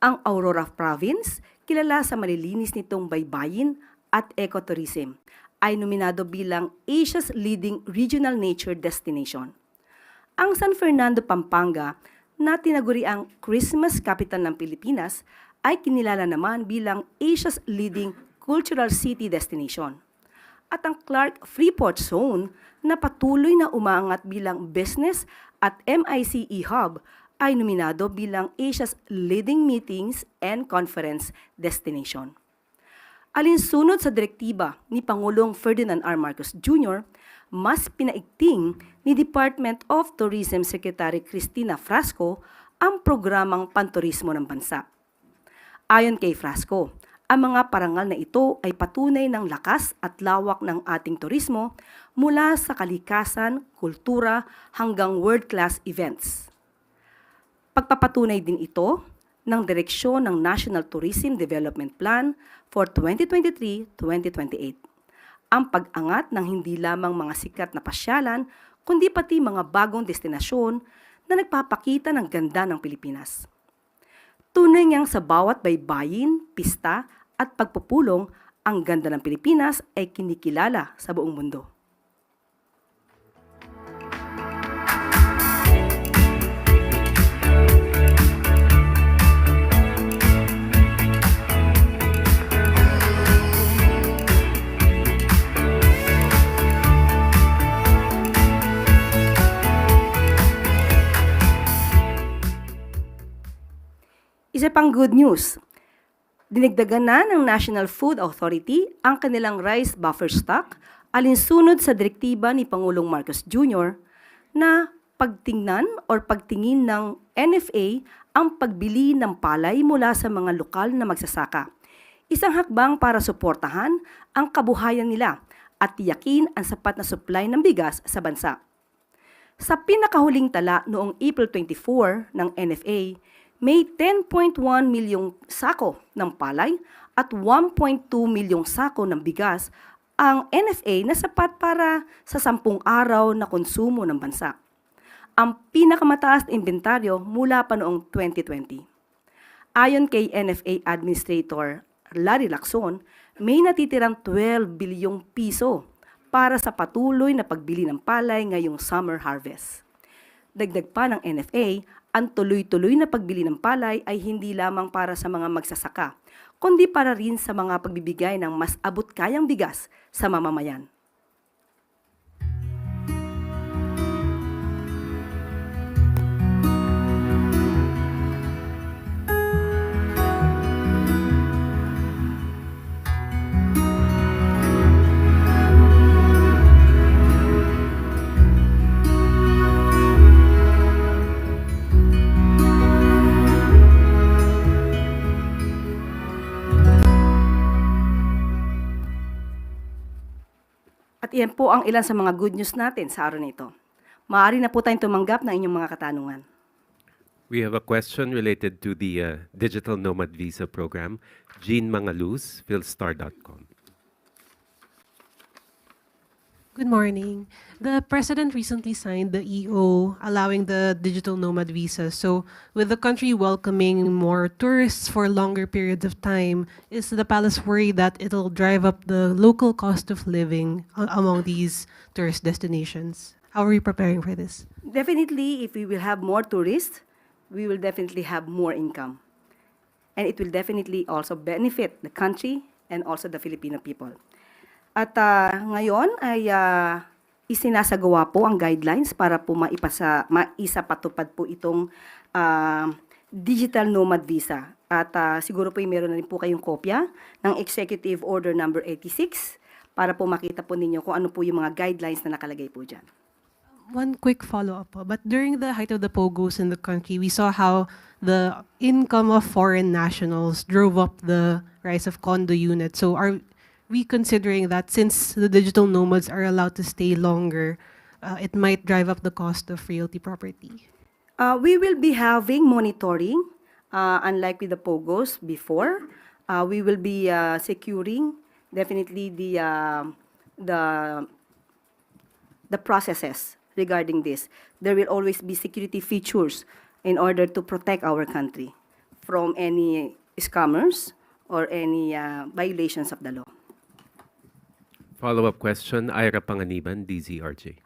Ang Aurora Province, kilala sa malilinis nitong baybayin at ecotourism, ay nominado bilang Asia's leading regional nature destination. Ang San Fernando, Pampanga, na tinaguri ang Christmas capital ng Pilipinas, ay kinilala naman bilang Asia's leading cultural city destination. At ang Clark Freeport Zone, na patuloy na umaangat bilang business at MICE hub, ay nominado bilang Asia's leading meetings and conference destination. Alinsunod sa direktiba ni Pangulong Ferdinand R. Marcos Jr., mas pinaigting ni Department of Tourism Secretary Cristina Frasco ang programang panturismo ng bansa. Ayon kay Frasco, ang mga parangal na ito ay patunay ng lakas at lawak ng ating turismo mula sa kalikasan, kultura hanggang world-class events. Pagpapatunay din ito ng direksyon ng National Tourism Development Plan for 2023-2028. Ang pag-angat ng hindi lamang mga sikat na pasyalan, kundi pati mga bagong destinasyon na nagpapakita ng ganda ng Pilipinas. Tunay niyang sa bawat baybayin, pista at pagpupulong, ang ganda ng Pilipinas ay kinikilala sa buong mundo. Isa pang good news, dinagdagan na ng National Food Authority ang kanilang rice buffer stock alinsunod sa direktiba ni Pangulong Marcos Jr. na pagtingin ng NFA ang pagbili ng palay mula sa mga lokal na magsasaka. Isang hakbang para suportahan ang kabuhayan nila at tiyakin ang sapat na supply ng bigas sa bansa. Sa pinakahuling tala noong April 24 ng NFA, may 10.1 milyong sako ng palay at 1.2 milyong sako ng bigas ang NFA na sapat para sa 10 araw na konsumo ng bansa. Ang pinakamataas na inventaryo mula pa noong 2020. Ayon kay NFA Administrator Larry Lacson, may natitirang 12 bilyong piso para sa patuloy na pagbili ng palay ngayong summer harvest. Dagdag pa ng NFA, ang tuloy-tuloy na pagbili ng palay ay hindi lamang para sa mga magsasaka, kundi para rin sa mga pagbibigay ng mas abot-kayang bigas sa mamamayan. At iyan po ang ilan sa mga good news natin sa araw na ito. Maaari na po tayong tumanggap ng inyong mga katanungan. We have a question related to the Digital Nomad Visa Program. Jean Mangaluz, philstar.com. Good morning. The President recently signed the EO allowing the digital nomad visa. So with the country welcoming more tourists for longer periods of time, is the palace worried that it'll drive up the local cost of living among these tourist destinations? How are we preparing for this? Definitely, if we will have more tourists, we will definitely have more income. And it will definitely also benefit the country and also the Filipino people. At ngayon ay isinasagawa po ang guidelines para po maisapatupad po itong digital nomad visa. At siguro po meron na rin po kayong kopya ng Executive Order number 86 para po makita po ninyo kung ano po yung mga guidelines na nakalagay po dyan. One quick follow-up. But during the height of the POGOs in the country, we saw how the income of foreign nationals drove up the rise of condo units. So are we considering that since the digital nomads are allowed to stay longer, it might drive up the cost of realty property? We will be having monitoring, unlike with the POGOs before. We will be securing definitely the processes regarding this. There will always be security features in order to protect our country from any scammers or any violations of the law. Follow-up question, Ira Panganiban, DZRJ.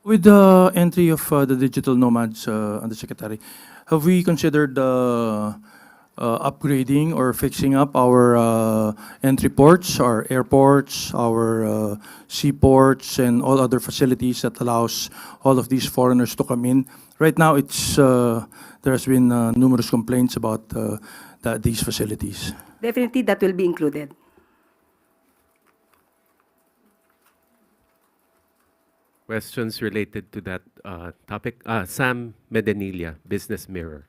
With the entry of the digital nomads, Undersecretary, have we considered upgrading or fixing up our entry ports, our airports, our seaports, and all other facilities that allows all of these foreigners to come in? Right now, there has been numerous complaints about these facilities. Definitely, that will be included. Questions related to that topic? Sam Medenilla, Business Mirror.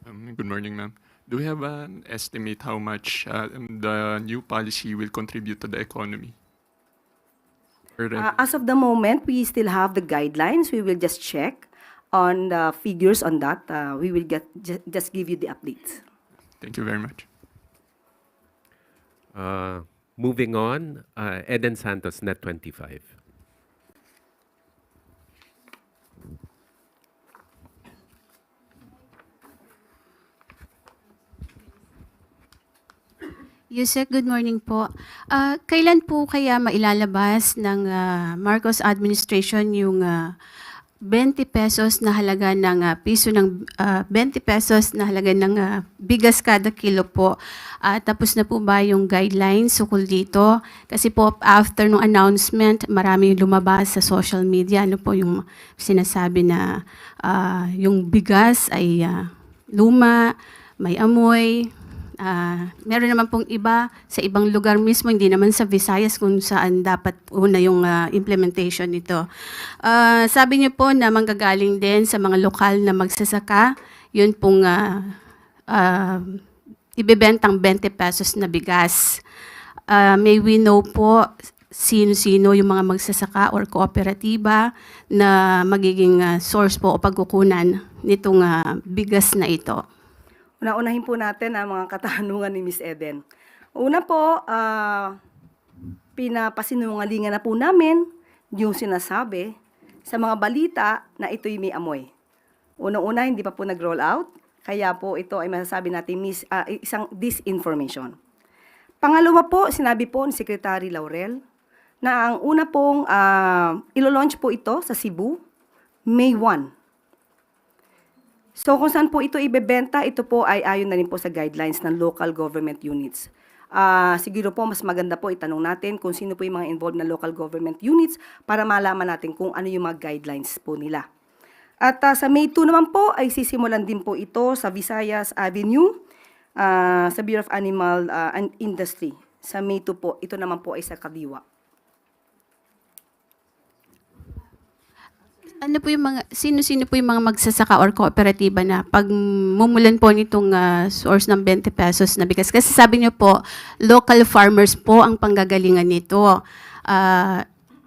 Good morning, ma'am. Do we have an estimate how much the new policy will contribute to the economy? As of the moment, we still have the guidelines. We will just check on the figures on that. We will just give you the updates. Thank you very much. Moving on, Eden Santos, Net 25. Yusek, good morning po. Kailan po kaya mailalabas ng Marcos administration yung 20 pesos na halaga ng 20 pesos na halaga ng bigas kada kilo po? Tapos na po ba yung guidelines ukol dito? Kasi po after nung announcement, marami lumabas sa social media. Ano po yung sinasabi na yung bigas ay luma, may amoy. Meron naman pong iba sa ibang lugar mismo, hindi naman sa Visayas kung saan dapat una yung implementation nito. Sabi niyo po na manggagaling din sa mga lokal na magsasaka, yun pong ibebentang 20 pesos na bigas. May we know po sino-sino yung mga magsasaka or kooperatiba na magiging source po o pagkukunan nitong bigas na ito? Unahin po natin ang mga katanungan ni Ms. Eden. Una po, pinapasinungalingan na po namin yung sinasabi sa mga balita na ito'y may amoy. Unang-una, hindi pa po nag-roll out, kaya po ito ay masasabi natin isang disinformation. Pangalawa po, sinabi po ni Secretary Laurel na ang una pong ilo-launch po ito sa Cebu, May 1. So kung saan po ito ibebenta, ito po ay ayon na rin po sa guidelines ng local government units. Siguro po mas maganda po itanong natin kung sino po yung mga involved na local government units para malaman natin kung ano yung mga guidelines po nila. At sa May 2 naman po ay sisimulan din po ito sa Visayas Avenue, sa Bureau of Animal and Industry. Sa May 2 po, ito naman po ay sa Kadiwa. Ano po yung sino-sino po yung mga magsasaka or kooperatiba na pag mumulan po nitong source ng 20 pesos na bigas? Kasi sabi niyo po, local farmers po ang panggagalingan nito.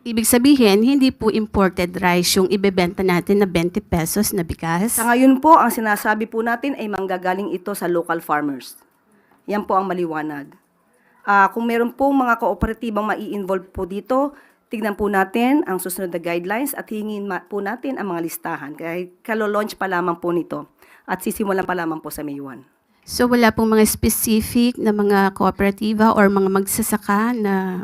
Ibig sabihin, hindi po imported rice yung ibebenta natin na 20 pesos na bigas? Sa ngayon po, ang sinasabi po natin ay manggagaling ito sa local farmers. Yan po ang maliwanag. Kung meron pong mga kooperatibang mai-involve po dito, tignan po natin ang susunod na guidelines at hingin po natin ang mga listahan. Kaya kalo-launch pa lamang po nito at sisimulan pa lamang po sa May 1. So wala pong mga specific na mga kooperatiba or mga magsasaka na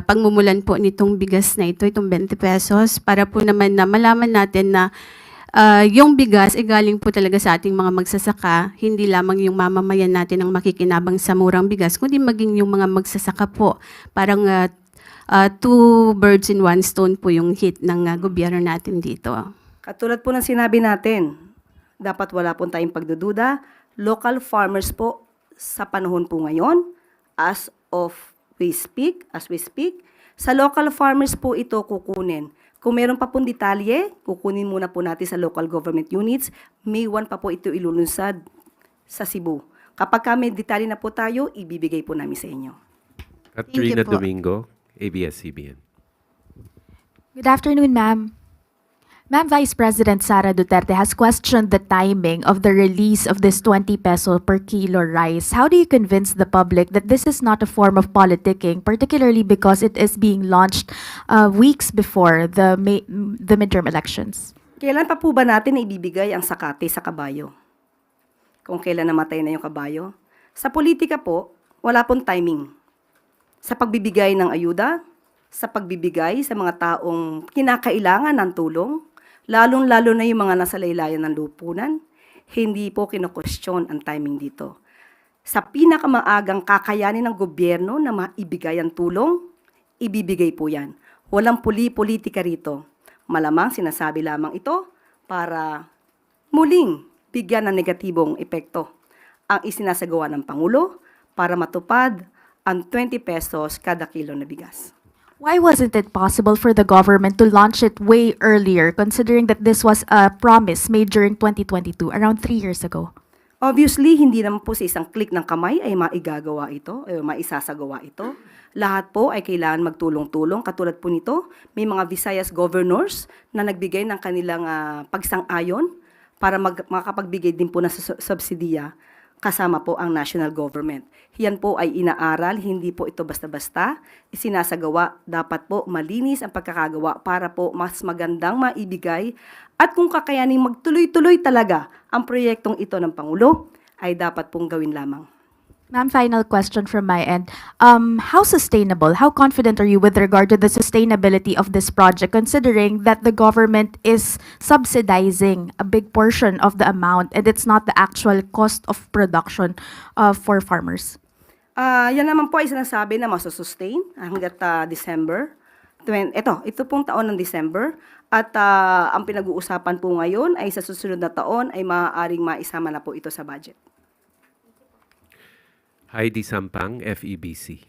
pagmumulan po nitong bigas na ito, itong 20 pesos, para po naman na malaman natin na yung bigas ay galing po talaga sa ating mga magsasaka, hindi lamang yung mamamayan natin ang makikinabang sa murang bigas, kundi maging yung mga magsasaka po. Parang two birds in one stone po yung hit ng gobyerno natin dito. Katulad po ng sinabi natin, dapat wala po tayong pagdududa. Local farmers po sa panahon po ngayon, as we speak, sa local farmers po ito kukunin. Kung meron pa pong detalye, kukunin muna po natin sa local government units. May 1 pa po ito ilulunsad sa Cebu. Kapag may detalye na po tayo, ibibigay po namin sa inyo. Katrina po. Domingo, ABS-CBN. Good afternoon, ma'am. Ma'am, Vice President Sara Duterte has questioned the timing of the release of this 20 peso per kilo rice. How do you convince the public that this is not a form of politicking, particularly because it is being launched weeks before the midterm elections? Kailan pa po ba natin ibibigay ang sakate sa kabayo? Kung kailan namatay na yung kabayo? Sa politika po, wala pong timing. Sa pagbibigay ng ayuda, sa pagbibigay sa mga taong kinakailangan ng tulong, lalong-lalo na yung mga nasa laylayan ng lupunan, hindi po kino-question ang timing dito. Sa pinakamaagang kakayanin ng gobyerno na maibigay ang tulong, ibibigay po yan. Walang politika rito. Malamang sinasabi lamang ito para muling bigyan ng negatibong epekto ang isinasagawa ng Pangulo para matupad ang 20 pesos kada kilo na bigas. Why wasn't it possible for the government to launch it way earlier, considering that this was a promise made during 2022, around 3 years ago? Obviously, hindi naman po sa isang click ng kamay ay maigagawa ito, ay maisasagawa ito. Lahat po ay kailangan magtulong-tulong. Katulad po nito, may mga Visayas governors na nagbigay ng kanilang pagsang-ayon para makapagbigay din po ng subsidiya kasama po ang national government. Yan po ay inaaral, hindi po ito basta-basta isinasagawa. Dapat po malinis ang pagkakagawa para po mas magandang maibigay at kung kakayaning magtuloy-tuloy talaga ang proyektong ito ng Pangulo, ay dapat pong gawin lamang. Ma'am, final question from my end. How sustainable, how confident are you with regard to the sustainability of this project, considering that the government is subsidizing a big portion of the amount and it's not the actual cost of production for farmers? Yan naman po ay sinasabi na masusustain hanggat December. Ito pong taon ng December. At ang pinag-uusapan po ngayon ay sa susunod na taon ay maaaring maisama na po ito sa budget. Heidi Sampang, FEBC.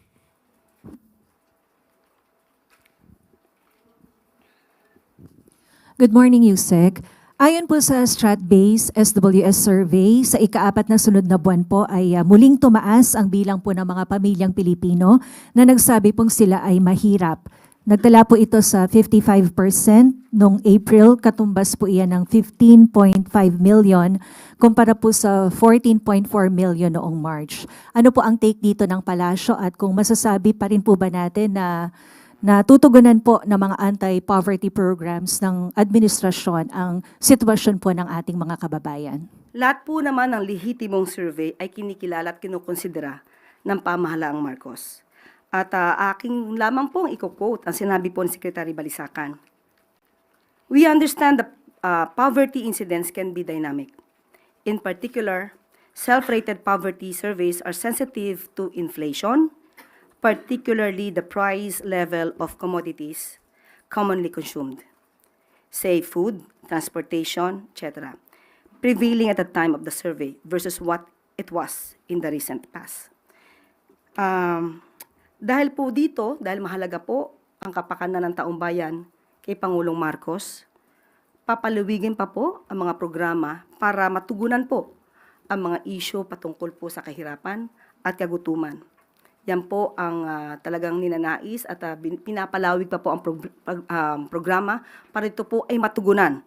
Good morning, Yusek. Ayon po sa Stratbase SWS survey, sa ika-4 na sunod na buwan po ay muling tumaas ang bilang po ng mga pamilyang Pilipino na nagsabi pong sila ay mahirap. Nagtala po ito sa 55% noong April, katumbas po iyan ng 15.5 million kumpara po sa 14.4 million noong March. Ano po ang take dito ng palasyo at kung masasabi pa rin po ba natin na natutugunan po ng mga anti-poverty programs ng administrasyon ang sitwasyon po ng ating mga kababayan? Lahat po naman ng lehitimong survey ay kinikilala at kinukonsidera ng pamahalaang Marcos. At aking lamang pong i-quote ang sinabi po ni Secretary Balisacan. We understand that poverty incidence can be dynamic. In particular, self-rated poverty surveys are sensitive to inflation, particularly the price level of commodities commonly consumed, say food, transportation, etc., prevailing at the time of the survey versus what it was in the recent past. Dahil po dito, dahil mahalaga po ang kapakanan ng taong bayan kay Pangulong Marcos, papaluwigin pa po ang mga programa para matugunan po ang mga isyu patungkol po sa kahirapan at kagutuman. Yan po ang talagang ninanais at pinapalawig pa po ang programa para ito po ay matugunan.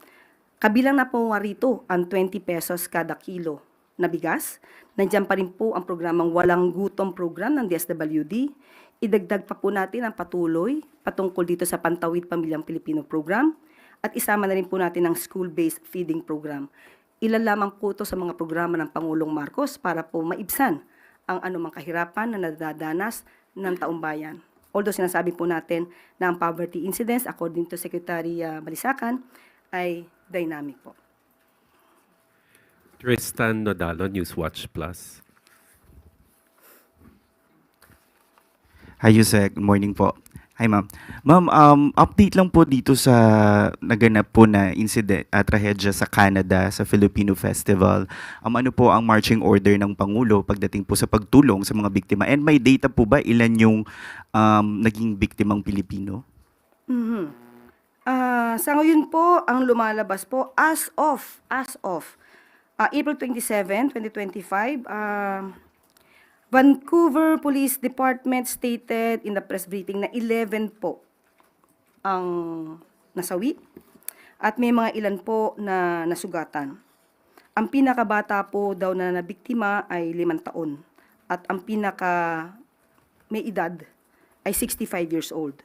Kabilang na po nga rito ang 20 pesos kada kilo na bigas. Nandiyan pa rin po ang programang Walang Gutom program ng DSWD. Idagdag pa po natin ang patuloy patungkol dito sa Pantawid Pamilyang Pilipino program at isama na rin po natin ang school-based feeding program. Ilan lamang po ito sa mga programa ng Pangulong Marcos para po maibsan ang anumang kahirapan na nadadanas ng taong bayan. Although sinasabi po natin na ang poverty incidence, according to Secretary Balisacan, ay dynamic po. Tristan Nodalo, Newswatch Plus. Hi, Yusek. Good morning po. Hi, ma'am. Ma'am, update lang po dito sa naganap po na incident at trahedya sa Canada sa Filipino Festival. Ano po ang marching order ng Pangulo pagdating po sa pagtulong sa mga biktima? And may data po ba ilan yung naging biktimang Pilipino? Sa ngayon po, ang lumalabas po as of April 27, 2025, Vancouver Police Department stated in the press briefing na 11 po ang nasawi. at may mga ilan po na nasugatan. Ang pinakabata po daw na nabiktima ay 5 taon at ang pinaka may edad ay 65 years old.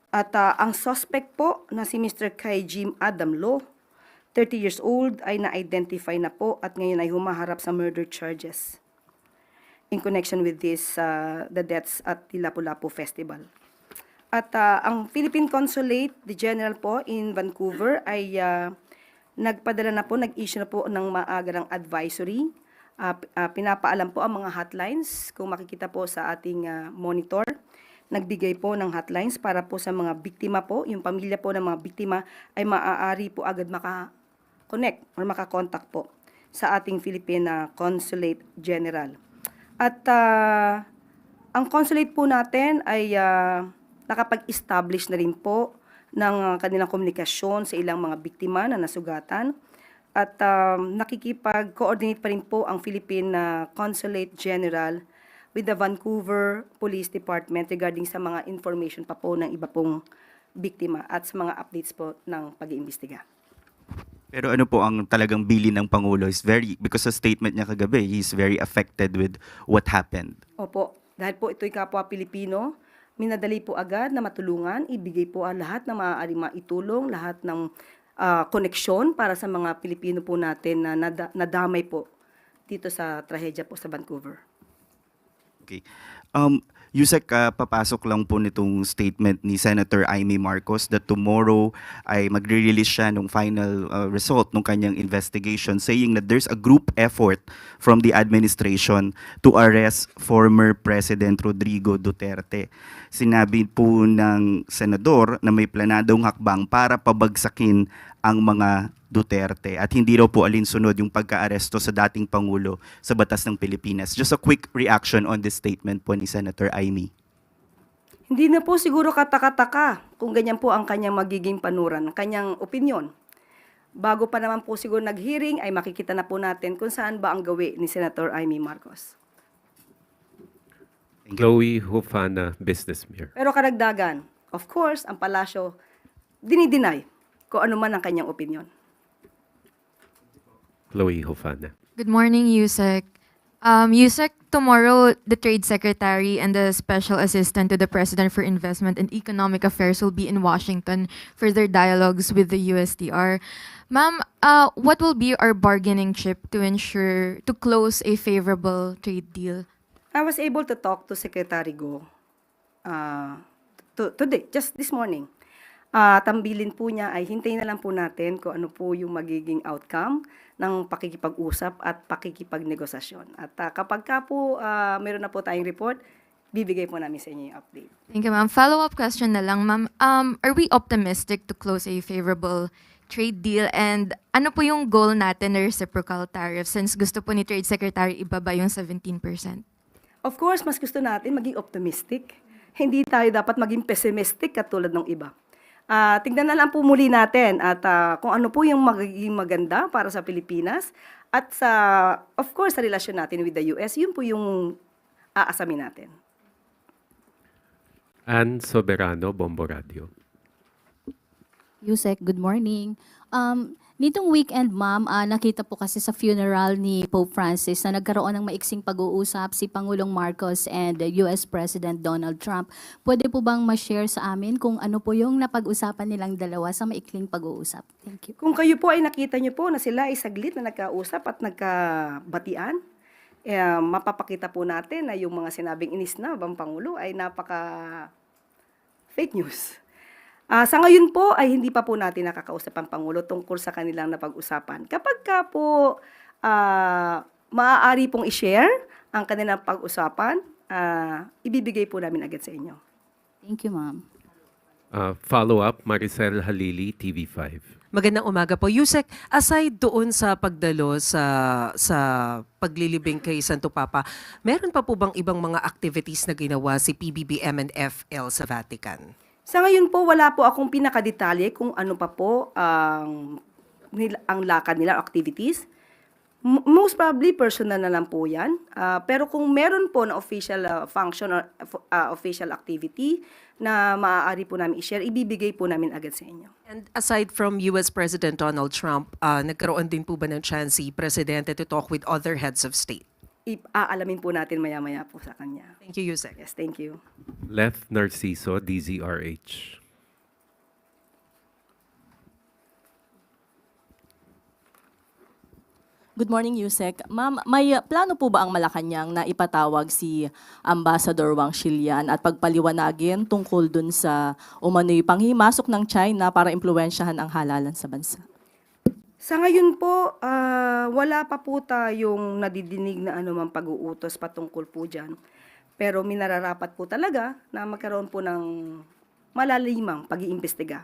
At ang suspect po na si Mr. Kay Jim Adam Lo, 30 years old, ay na-identify na po at ngayon ay humaharap sa murder charges in connection with the deaths at the Lapu-Lapu Festival. At ang Philippine Consulate, the General po in Vancouver ay nagpadala na po, nag-issue na po ng maagarang advisory. Pinapaalam po ang mga hotlines, kung makikita po sa ating monitor. Nagbigay po ng hotlines para po sa mga biktima po, yung pamilya po ng mga biktima ay maaari po agad maka-connect or maka-contact po sa ating Philippine Consulate General. At ang consulate po natin ay nakapag-establish na rin po ng kanilang komunikasyon sa ilang mga biktima na nasugatan. At nakikipag-coordinate pa rin po ang Philippine Consulate General with the Vancouver Police Department regarding sa mga information pa po ng iba pong biktima at sa mga updates po ng pag-iimbestiga. Pero ano po ang talagang bilin ng Pangulo is because sa statement niya kagabi, he's very affected with what happened. Opo, dahil po ito'y kapwa Pilipino, minadali po agad na matulungan, ibigay po ang lahat na maaaring maitulong, lahat ng koneksyon para sa mga Pilipino po natin na nadamay po dito sa trahedya po sa Vancouver. Okay. Yusek, papasok lang po nitong statement ni Senator Amy Marcos that tomorrow ay magre-release siya ng final result ng kanyang investigation, saying that there's a group effort from the administration to arrest former President Rodrigo Duterte. Sinabi po ng senador na may planadong hakbang para pabagsakin ang mga Duterte at hindi raw po alinsunod yung pagka-aresto sa dating Pangulo sa batas ng Pilipinas. Just a quick reaction on this statement po ni Senator Amy. Hindi na po siguro kataka-taka kung ganyan po ang kanyang magiging panuran, kanyang opinion. Bago pa naman po siguro nag-hearing ay makikita na po natin kung saan ba ang gawi ni Senator Amy Marcos. Chloe Hufana, Business Mirror. Pero karagdagan, of course, ang palasyo dinideny kung ano man ang kanyang opinion. Chloe Hufana. Good morning, Yusek. Yusek, tomorrow the Trade Secretary and the Special Assistant to the President for Investment and Economic Affairs will be in Washington for their dialogues with the USTR. Ma'am, what will be our bargaining chip to ensure to close a favorable trade deal? I was able to talk to Secretary Go today, just this morning. Tambilin po niya ay hintayin na lang po natin kung ano po yung magiging outcome ng pakikipag-usap at pakikipagnegosasyon. At kapag ka po meron na po tayong report, bibigay po namin sa inyo yung update. Thank you, ma'am. Follow-up question na lang, ma'am. Are we optimistic to close a favorable trade deal? And ano po yung goal natin na reciprocal tariff since gusto po ni Trade Secretary ibaba yung 17%? Of course, mas gusto natin maging optimistic. Hindi tayo dapat maging pessimistic katulad ng iba. Tingnan na lang po muli natin at kung ano po yung magiging maganda para sa Pilipinas at sa, of course, sa relasyon natin with the US, yun po yung aasamin natin. Ann Soberano, Bombo Radio. Yusek, good morning. Nitong weekend, ma'am, nakita po kasi sa funeral ni Pope Francis na nagkaroon ng maiksing pag-uusap si Pangulong Marcos and US President Donald Trump. Pwede po bang ma-share sa amin kung ano po yung napag-usapan nilang dalawa sa maikling pag-uusap? Thank you. Kung kayo po ay nakita niyo po na sila ay saglit na nagkausap at nagkabatian, mapapakita po natin na yung mga sinabing inis na bang Pangulo ay napaka fake news. Sa ngayon po ay hindi pa po natin nakakausap ang Pangulo tungkol sa kanilang napag-usapan. Kapag ka po maaari pong i-share ang kanilang pag-usapan, ibibigay po namin agad sa inyo. Thank you, ma'am. Follow-up, Maricel Halili, TV5. Magandang umaga po. Yusek, aside doon sa pagdalo sa paglilibing kay Santo Papa, meron pa po bang ibang mga activities na ginawa si PBBM and FL sa Vatican? Sa ngayon po, wala po akong pinakadetalye kung ano pa po ang lakad nila, activities. Most probably, personal na lang po yan. Pero kung meron po na official function or official activity na maaari po namin i-share, ibibigay po namin agad sa inyo. And aside from US President Donald Trump, nagkaroon din po ba ng chance si Presidente to talk with other heads of state? Aalamin po natin maya-maya po sa kanya. Thank you, Yusek. Yes, thank you. Left Narciso, DZRH. Good morning, Yusek. Ma'am, may plano po ba ang Malacanang na ipatawag si Ambassador Wang Xilian at pagpaliwanagin tungkol dun sa umano'y panghimasok ng China para impluwensyahan ang halalan sa bansa? Sa ngayon po, wala pa po tayong nadidinig na anumang pag-uutos patungkol po dyan. Pero minararapat po talaga na magkaroon po ng malalimang pag-iimbestiga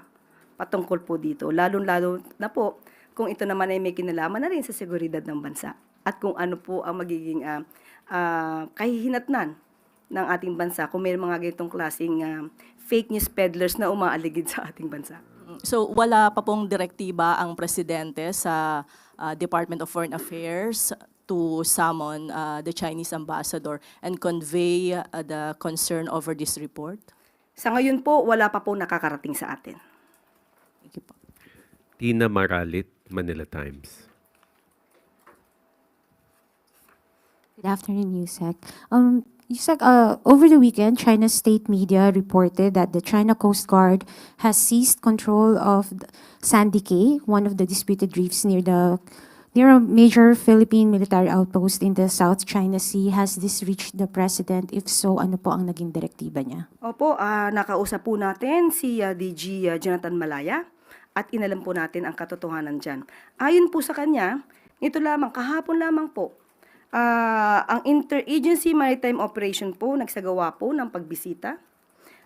patungkol po dito. Lalo-lalo na po kung ito naman ay may kinalaman na rin sa seguridad ng bansa at kung ano po ang magiging kahihinatnan ng ating bansa kung may mga ganitong klaseng fake news peddlers na umaaligid sa ating bansa. So wala pa pong direktiba ang Presidente sa Department of Foreign Affairs to summon the Chinese ambassador and convey the concern over this report? Sa ngayon po, wala pa po nakakarating sa atin. Thank you po. Tina Maralit, Manila Times. Good afternoon, Yusek. Yusek, over the weekend, China's state media reported that the China Coast Guard has seized control of Sandy Cay, one of the disputed reefs near a major Philippine military outpost in the South China Sea. Has this reached the President? If so, ano po ang naging direktiba niya? Opo, nakausap po natin si DG Jonathan Malaya at inalam po natin ang katotohanan dyan. Ayon po sa kanya, ito lamang, kahapon lamang po, ang Interagency Maritime Operation po, nagsagawa po ng pagbisita,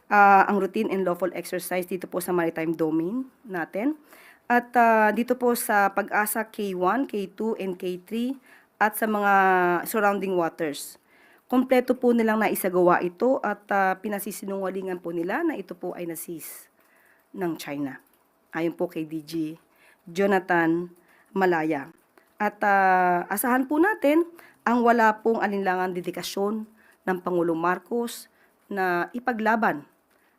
ang routine and lawful exercise dito po sa maritime domain natin. At dito po sa Pag-asa K1, K2, and K3 at sa mga surrounding waters. Kompleto po nilang naisagawa ito at pinasisinungalingan po nila na ito po ay na-seize ng China. Ayon po kay DG Jonathan Malaya. At asahan po natin ang wala pong alinlangang dedikasyon ng Pangulong Marcos na ipaglaban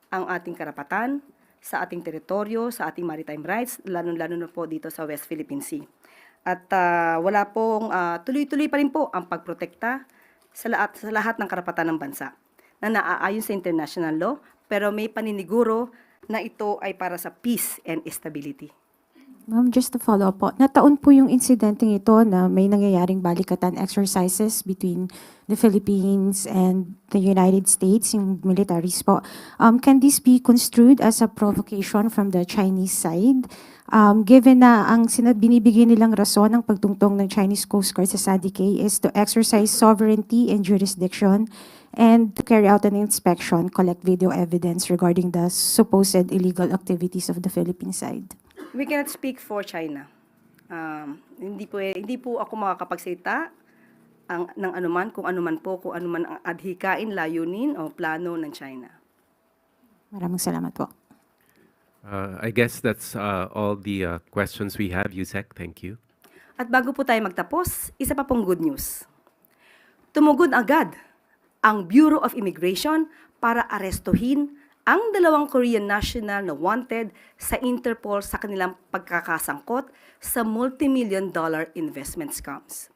ang ating karapatan sa ating teritoryo, sa ating maritime rights, lalo-lalo na po dito sa West Philippine Sea. At wala pong tuloy-tuloy pa rin po ang pagprotekta sa lahat ng karapatan ng bansa na naaayon sa international law, pero may paniniguro na ito ay para sa peace and stability. Ma'am, just to follow up po, nataon po yung insidenteng ito na may nangyayaring balikatan exercises between the Philippines and the United States, yung militaries po. Can this be construed as a provocation from the Chinese side? Given na ang binibigay nilang rason ng pagtungtong ng Chinese Coast Guard sa Sandy Cay is to exercise sovereignty and jurisdiction and to carry out an inspection, collect video evidence regarding the supposed illegal activities of the Philippine side. We cannot speak for China. Hindi po ako makakapagsalita ng anuman, kung anuman ang adhikain, layunin o plano ng China. Maraming salamat po. I guess that's all the questions we have, Yusek. Thank you. At bago po tayo magtapos, isa pa pong good news. Tumugon agad ang Bureau of Immigration para arestuhin ang 2 Korean national na wanted sa Interpol sa kanilang pagkakasangkot sa multi-million-dollar investment scams.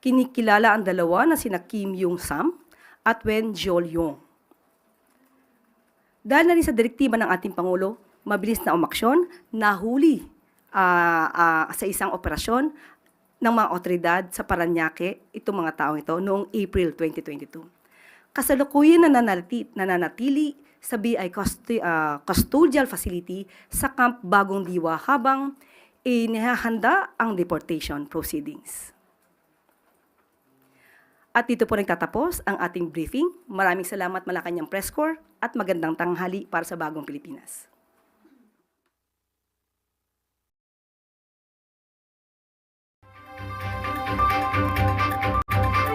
Kinikilala ang dalawa na sina Kim Yung-sam at Wen Jol-yong. Dahil na rin sa direktiba ng ating Pangulo, mabilis na umaksyon, nahuli sa isang operasyon ng mga otoridad sa Parañaque itong mga taong ito noong April 2022. Kasalukuyan na nananatili sa BI Custodial Facility sa Camp Bagong Diwa habang inihahanda ang deportation proceedings. At dito po nagtatapos ang ating briefing. Maraming salamat Malacanang Press Corps at magandang tanghali para sa Bagong Pilipinas.